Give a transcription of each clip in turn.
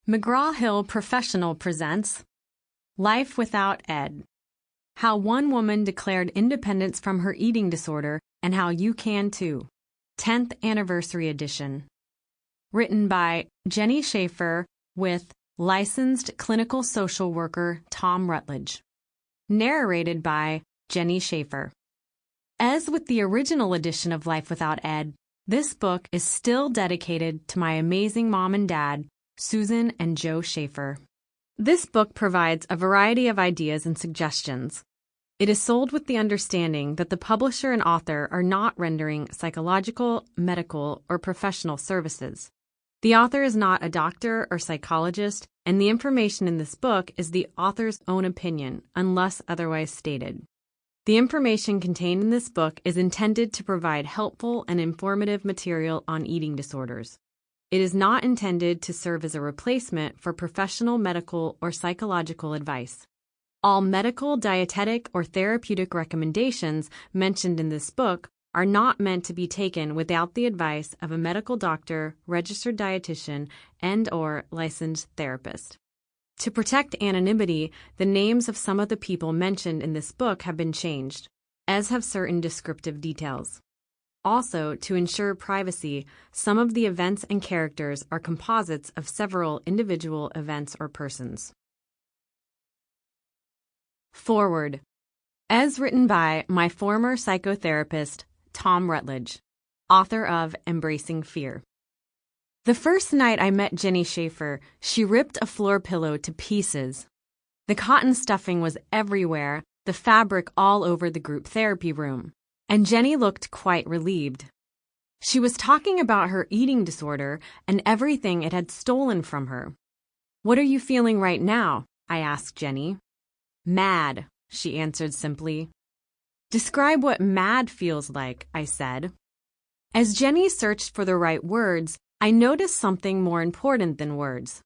McGraw-Hill Professional presents Life Without Ed. How One Woman Declared Independence from Her Eating Disorder and How You Can Too. 10th Anniversary Edition. Written by Jenni Schaefer with licensed clinical social worker Tom Rutledge. Narrated by Jenni Schaefer. As with the original edition of Life Without Ed, this book is still dedicated to my amazing mom and dad, Susan and Joe Schaefer. This book provides a variety of ideas and suggestions. It is sold with the understanding that the publisher and author are not rendering psychological, medical, or professional services. The author is not a doctor or psychologist, and the information in this book is the author's own opinion, unless otherwise stated. The information contained in this book is intended to provide helpful and informative material on eating disorders. It is not intended to serve as a replacement for professional medical or psychological advice. All medical, dietetic, or therapeutic recommendations mentioned in this book are not meant to be taken without the advice of a medical doctor, registered dietitian, and/or licensed therapist. To protect anonymity, the names of some of the people mentioned in this book have been changed, as have certain descriptive details. Also, to ensure privacy, some of the events and characters are composites of several individual events or persons. Foreword. As written by my former psychotherapist, Tom Rutledge, author of Embracing Fear. The first night I met Jenni Schaefer, she ripped a floor pillow to pieces. The cotton stuffing was everywhere, the fabric all over the group therapy room. And Jenni looked quite relieved. She was talking about her eating disorder and everything it had stolen from her. "What are you feeling right now?" I asked Jenni. "Mad," she answered simply. "Describe what mad feels like," I said. As Jenni searched for the right words, I noticed something more important than words.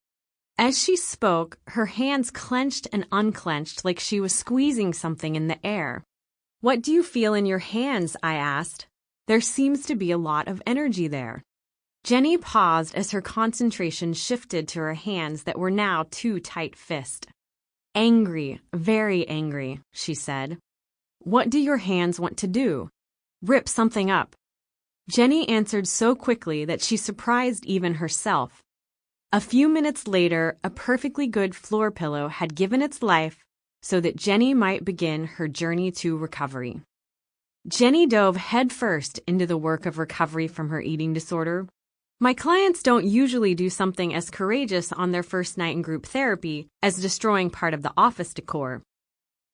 As she spoke, her hands clenched and unclenched like she was squeezing something in the air. "What do you feel in your hands?" I asked. "There seems to be a lot of energy there." Jenni paused as her concentration shifted to her hands that were now two tight fists. "Angry, very angry," she said. "What do your hands want to do?" "Rip something up." Jenni answered so quickly that she surprised even herself. A few minutes later, a perfectly good floor pillow had given its life so that Jenni might begin her journey to recovery. Jenni dove headfirst into the work of recovery from her eating disorder. My clients don't usually do something as courageous on their first night in group therapy as destroying part of the office decor.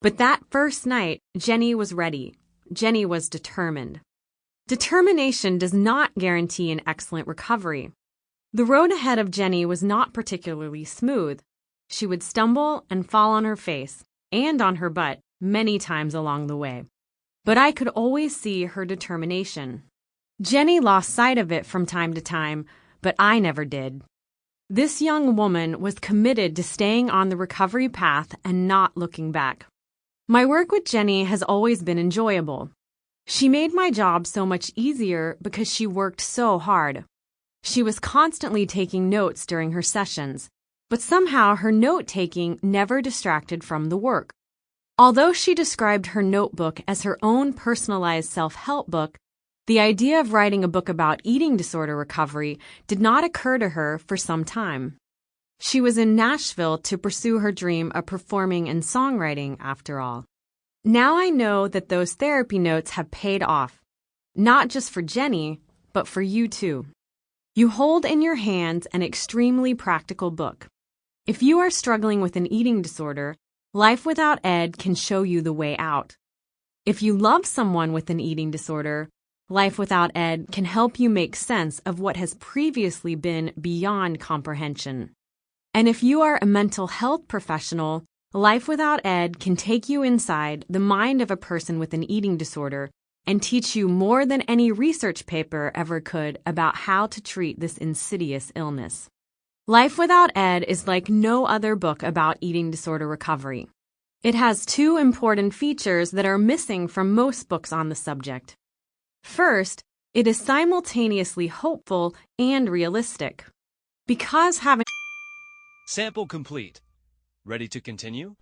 But that first night, Jenni was ready. Jenni was determined. Determination does not guarantee an excellent recovery. The road ahead of Jenni was not particularly smooth. She would stumble and fall on her face and on her butt many times along the way. But I could always see her determination. Jenni lost sight of it from time to time, but I never did. This young woman was committed to staying on the recovery path and not looking back. My work with Jenni has always been enjoyable. She made my job so much easier because she worked so hard. She was constantly taking notes during her sessions, but somehow her note-taking never distracted from the work. Although she described her notebook as her own personalized self-help book, the idea of writing a book about eating disorder recovery did not occur to her for some time. She was in Nashville to pursue her dream of performing and songwriting, after all. Now I know that those therapy notes have paid off, not just for Jenni, but for you too. You hold in your hands an extremely practical book. If you are struggling with an eating disorder, Life Without Ed can show you the way out. If you love someone with an eating disorder, Life Without Ed can help you make sense of what has previously been beyond comprehension. And if you are a mental health professional, Life Without Ed can take you inside the mind of a person with an eating disorder and teach you more than any research paper ever could about how to treat this insidious illness. Life Without Ed is like no other book about eating disorder recovery. It has two important features that are missing from most books on the subject. First, it is simultaneously hopeful and realistic. Because having Sample complete. Ready to continue?